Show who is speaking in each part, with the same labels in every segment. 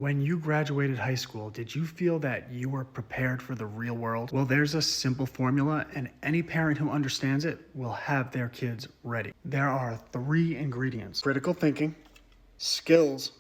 Speaker 1: When you graduated high school, did you feel that you were prepared for the real world? Well, there's a simple formula, and any parent who understands it will have their kids ready. There are three ingredients: critical thinking, skills,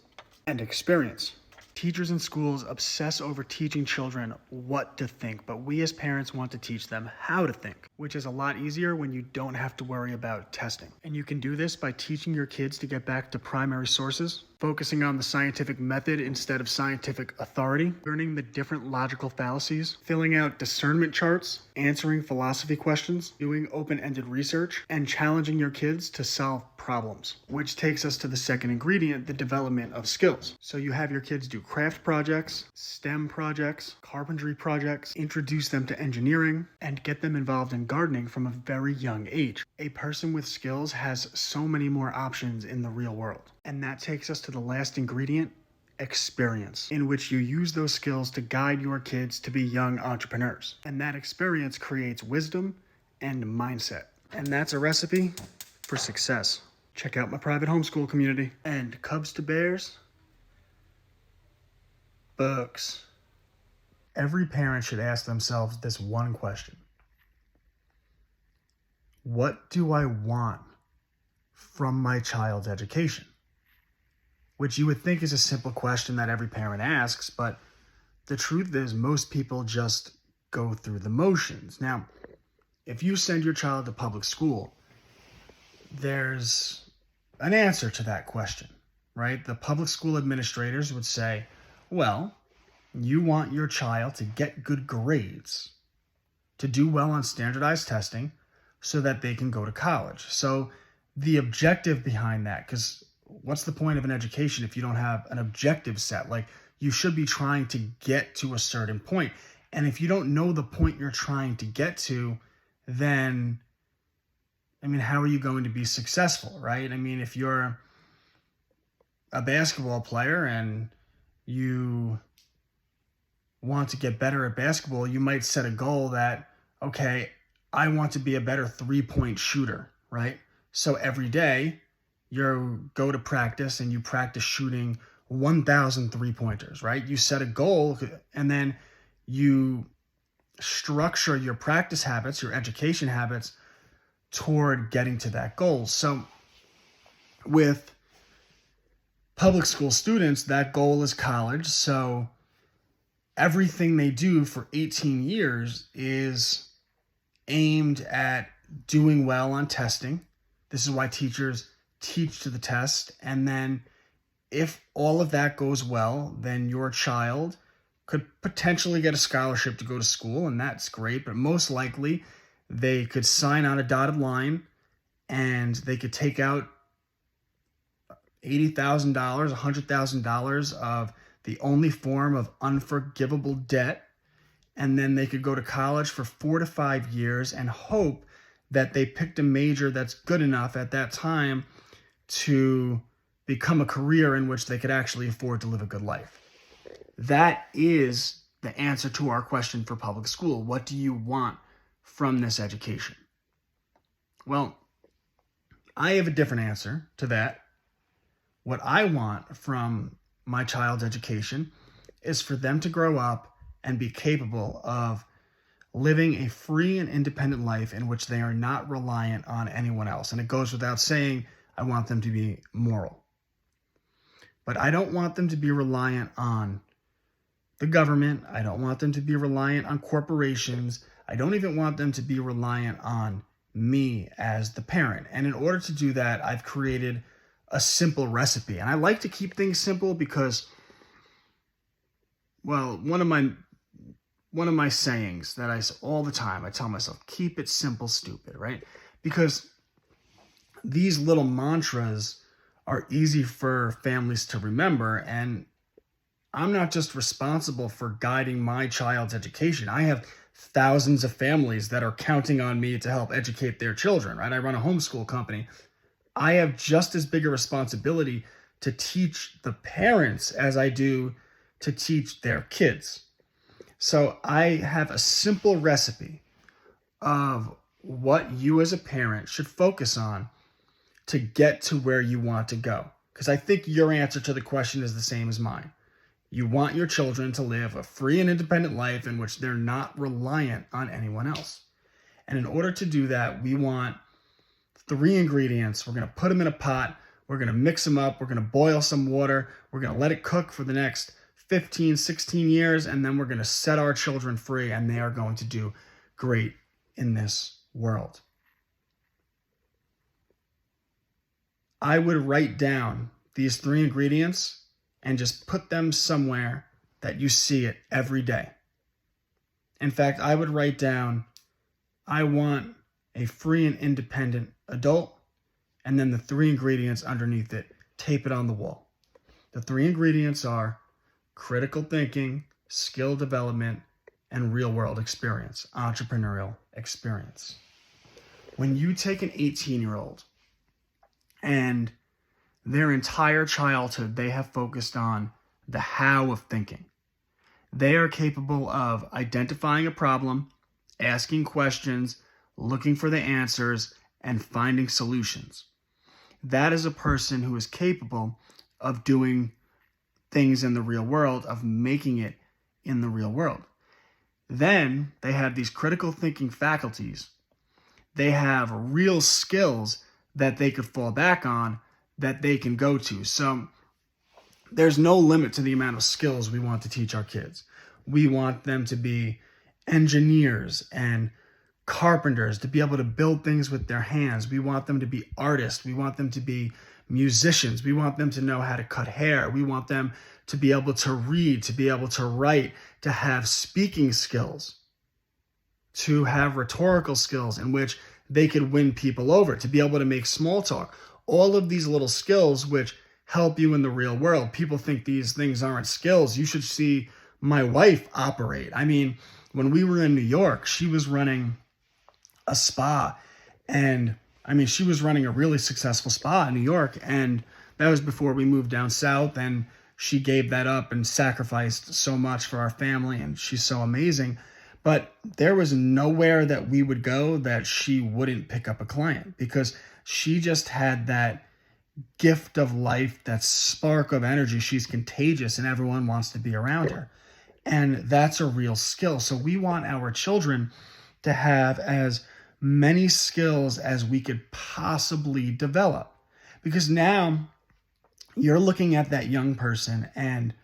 Speaker 1: and experience. Teachers in schools obsess over teaching children what to think, but we as parents want to teach them how to think, which is a lot easier when you don't have to worry about testing. And you can do this by teaching your kids to get back to primary sources, focusing on the scientific method instead of scientific authority, learning the different logical fallacies, filling out discernment charts, answering philosophy questions, doing open-ended research, and challenging your kids to solve problems. Which takes us to the second ingredient, the development of skills. So you have your kids do craft projects, STEM projects, carpentry projects, introduce them to engineering, and get them involved in gardening from a very young age. A person with skills has so many more options in the real world. And that takes us to the last ingredient, experience, in which you use those skills to guide your kids to be young entrepreneurs. And that experience creates wisdom and mindset. And that's a recipe for success. Check out my private homeschool community. And Cubs to Bears, books. Every parent should ask themselves this one question: what do I want from my child's education? Which you would think is a simple question that every parent asks, but the truth is most people just go through the motions. Now, if you send your child to public school, there's an answer to that question, right? The public school administrators would say, well, you want your child to get good grades, to do well on standardized testing so that they can go to college. So the objective behind that, because what's the point of an education if you don't have an objective set? Like, you should be trying to get to a certain point. And if you don't know the point you're trying to get to, then, how are you going to be successful, right? If you're a basketball player and you want to get better at basketball, you might set a goal that, okay, I want to be a better three-point shooter, right? So every day you go to practice and you practice shooting 1,000 three-pointers, right? You set a goal and then you structure your practice habits, your education habits toward getting to that goal. So with public school students, that goal is college. So everything they do for 18 years is aimed at doing well on testing. This is why teachers teach to the test. And then if all of that goes well, then your child could potentially get a scholarship to go to school, and that's great. But most likely they could sign on a dotted line and they could take out $80,000, $100,000 of the only form of unforgivable debt. And then they could go to college for 4 to 5 years and hope that they picked a major that's good enough at that time to become a career in which they could actually afford to live a good life. That is the answer to our question for public school. What do you want from this education? Well, I have a different answer to that. What I want from my child's education is for them to grow up and be capable of living a free and independent life in which they are not reliant on anyone else. And it goes without saying, I want them to be moral. But I don't want them to be reliant on the government. I don't want them to be reliant on corporations. I don't even want them to be reliant on me as the parent. And in order to do that, I've created a simple recipe. And I like to keep things simple because, well, one of my sayings that I say all the time, I tell myself, keep it simple, stupid, right? Because these little mantras are easy for families to remember. And I'm not just responsible for guiding my child's education. I have thousands of families that are counting on me to help educate their children, right? I run a homeschool company. I have just as big a responsibility to teach the parents as I do to teach their kids. So I have a simple recipe of what you as a parent should focus on to get to where you want to go. Because I think your answer to the question is the same as mine. You want your children to live a free and independent life in which they're not reliant on anyone else. And in order to do that, we want 3 ingredients. We're going to put them in a pot. We're going to mix them up. We're going to boil some water. We're going to let it cook for the next 15, 16 years. And then we're going to set our children free, and they are going to do great in this world. I would write down these 3 ingredients and just put them somewhere that you see it every day. In fact, I would write down, I want a free and independent adult, and then the 3 ingredients underneath it, tape it on the wall. The 3 ingredients are critical thinking, skill development, and real-world experience, entrepreneurial experience. When you take an 18-year-old and their entire childhood, they have focused on the how of thinking. They are capable of identifying a problem, asking questions, looking for the answers, and finding solutions. That is a person who is capable of doing things in the real world, of making it in the real world. Then they have these critical thinking faculties. They have real skills that they could fall back on, that they can go to. So there's no limit to the amount of skills we want to teach our kids. We want them to be engineers and carpenters, to be able to build things with their hands. We want them to be artists. We want them to be musicians. We want them to know how to cut hair. We want them to be able to read, to be able to write, to have speaking skills, to have rhetorical skills in which they could win people over, to be able to make small talk. All of these little skills which help you in the real world. People think these things aren't skills. You should see my wife operate. I mean, when we were in New York, she was running a spa, and she was running a really successful spa in New York, and that was before we moved down south, and she gave that up and sacrificed so much for our family, and she's so amazing. But there was nowhere that we would go that she wouldn't pick up a client, because she just had that gift of life, that spark of energy. She's contagious and everyone wants to be around her. And that's a real skill. So we want our children to have as many skills as we could possibly develop. Because now you're looking at that young person and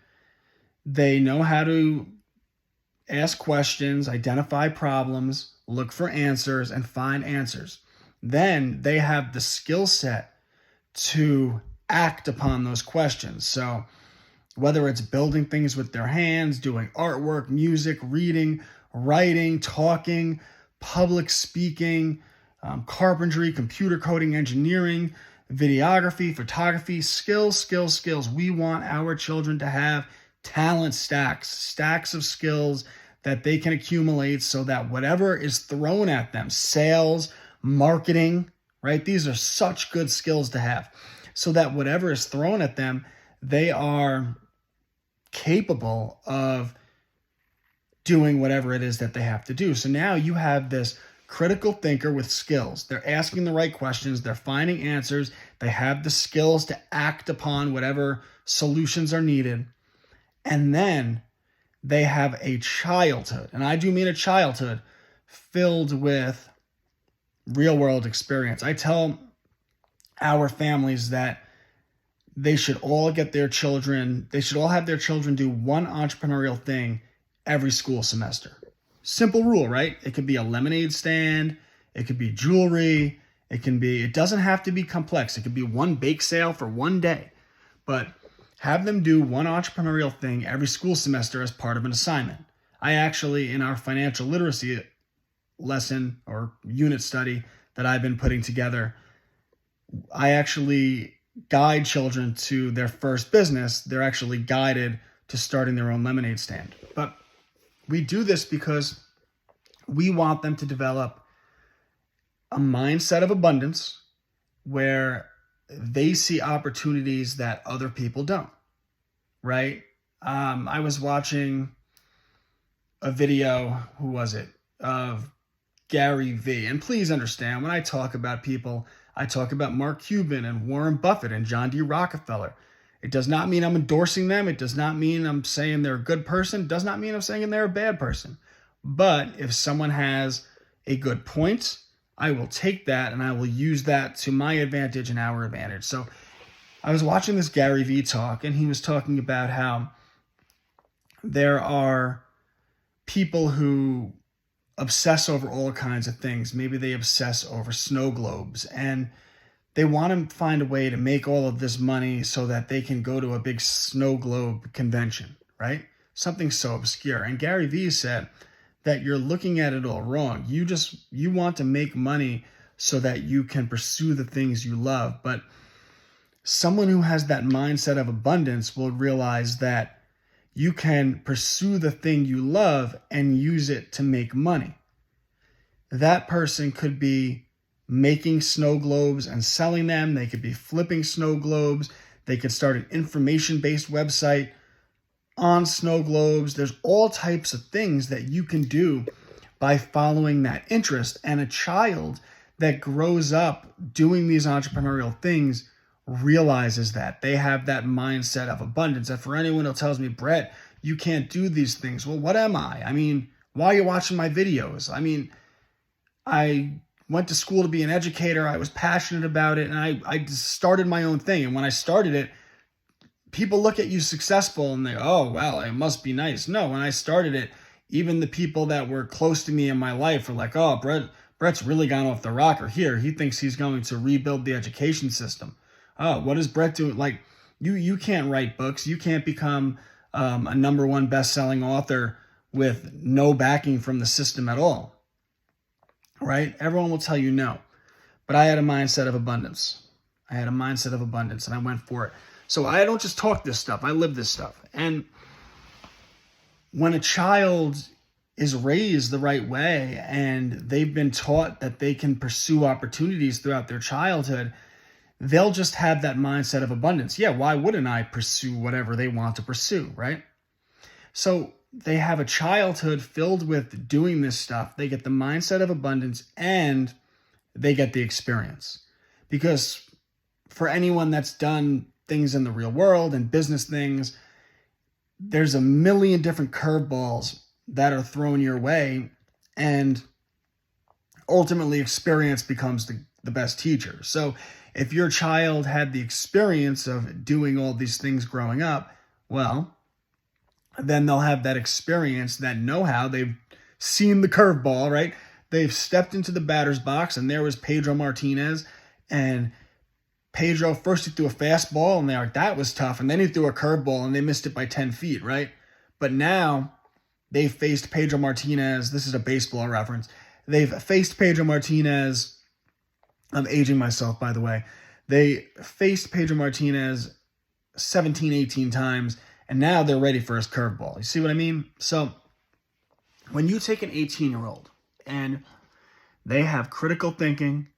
Speaker 1: they know how to ask questions, identify problems, look for answers, and find answers. Then they have the skill set to act upon those questions. So whether it's building things with their hands, doing artwork, music, reading, writing, talking, public speaking, carpentry, computer coding, engineering, videography, photography, skills. We want our children to have talent stacks of skills that they can accumulate so that whatever is thrown at them, sales, marketing, right? These are such good skills to have, so that whatever is thrown at them, they are capable of doing whatever it is that they have to do. So now you have this critical thinker with skills. They're asking the right questions. They're finding answers. They have the skills to act upon whatever solutions are needed. And then they have a childhood, and I do mean a childhood, filled with real world experience. I tell our families that they should all have their children do one entrepreneurial thing every school semester. Simple rule, right? It could be a lemonade stand. It could be jewelry. It doesn't have to be complex. It could be one bake sale for one day, but have them do one entrepreneurial thing every school semester as part of an assignment. I actually, in our financial literacy lesson or unit study that I've been putting together, I actually guide children to their first business. They're actually guided to starting their own lemonade stand. But we do this because we want them to develop a mindset of abundance where they see opportunities that other people don't, right? I was watching a video, who was it, of Gary Vee. And please understand, when I talk about people, I talk about Mark Cuban and Warren Buffett and John D. Rockefeller. It does not mean I'm endorsing them. It does not mean I'm saying they're a good person. It does not mean I'm saying they're a bad person. But if someone has a good point, I will take that and I will use that to my advantage and our advantage. So I was watching this Gary Vee talk, and he was talking about how there are people who obsess over all kinds of things. Maybe they obsess over snow globes, and they want to find a way to make all of this money so that they can go to a big snow globe convention, right? Something so obscure. And Gary Vee said that you're looking at it all wrong. You want to make money so that you can pursue the things you love. But someone who has that mindset of abundance will realize that you can pursue the thing you love and use it to make money. That person could be making snow globes and selling them. They could be flipping snow globes. They could start an information-based website on snow globes. There's all types of things that you can do by following that interest. And a child that grows up doing these entrepreneurial things realizes that. They have that mindset of abundance. And for anyone who tells me, Brett, you can't do these things, well, what am I? I mean, why are you watching my videos? I mean, I went to school to be an educator. I was passionate about it, and I just started my own thing. And when I started it, people look at you successful and they go, oh, well, it must be nice. No, when I started it, even the people that were close to me in my life were like, oh, Brett's really gone off the rocker here. He thinks he's going to rebuild the education system. Oh, what is Brett doing? Like, you can't write books. You can't become a #1 best-selling author with no backing from the system at all, right? Everyone will tell you no. But I had a mindset of abundance. And I went for it. So I don't just talk this stuff. I live this stuff. And when a child is raised the right way and they've been taught that they can pursue opportunities throughout their childhood, they'll just have that mindset of abundance. Yeah, why wouldn't I pursue whatever they want to pursue, right? So they have a childhood filled with doing this stuff. They get the mindset of abundance and they get the experience. Because for anyone that's done things in the real world and business things, there's a million different curveballs that are thrown your way, and ultimately experience becomes the best teacher. So if your child had the experience of doing all these things growing up, well, then they'll have that experience, that know-how. They've seen the curveball, right? They've stepped into the batter's box, and there was Pedro Martinez, and Pedro first he threw a fastball, and they're like, that was tough. And then he threw a curveball, and they missed it by 10 feet, right? But now they faced Pedro Martinez. This is a baseball reference. They've faced Pedro Martinez. I'm aging myself, by the way. They faced Pedro Martinez 17, 18 times, and now they're ready for his curveball. You see what I mean? So when you take an 18-year-old and they have critical thinking,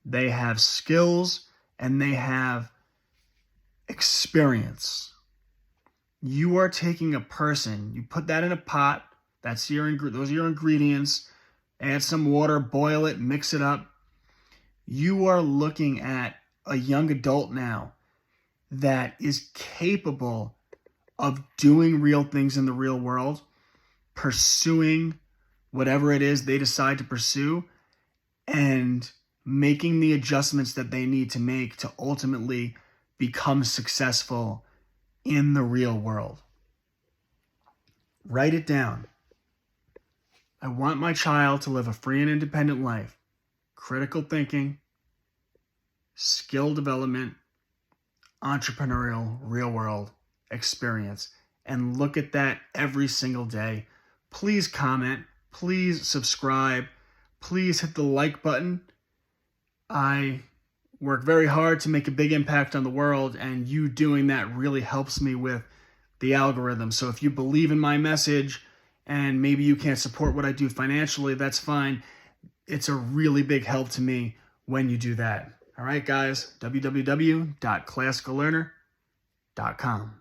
Speaker 1: they have skills, and they have experience. You are taking a person, you put that in a pot, those are your ingredients, add some water, boil it, mix it up. You are looking at a young adult now that is capable of doing real things in the real world, pursuing whatever it is they decide to pursue, and making the adjustments that they need to make to ultimately become successful in the real world. Write it down. I want my child to live a free and independent life. Critical thinking, skill development, entrepreneurial, real world experience. And look at that every single day. Please comment. Please subscribe. Please hit the like button. I work very hard to make a big impact on the world, and you doing that really helps me with the algorithm. So if you believe in my message and maybe you can't support what I do financially, that's fine. It's a really big help to me when you do that. All right, guys, www.classicallearner.com.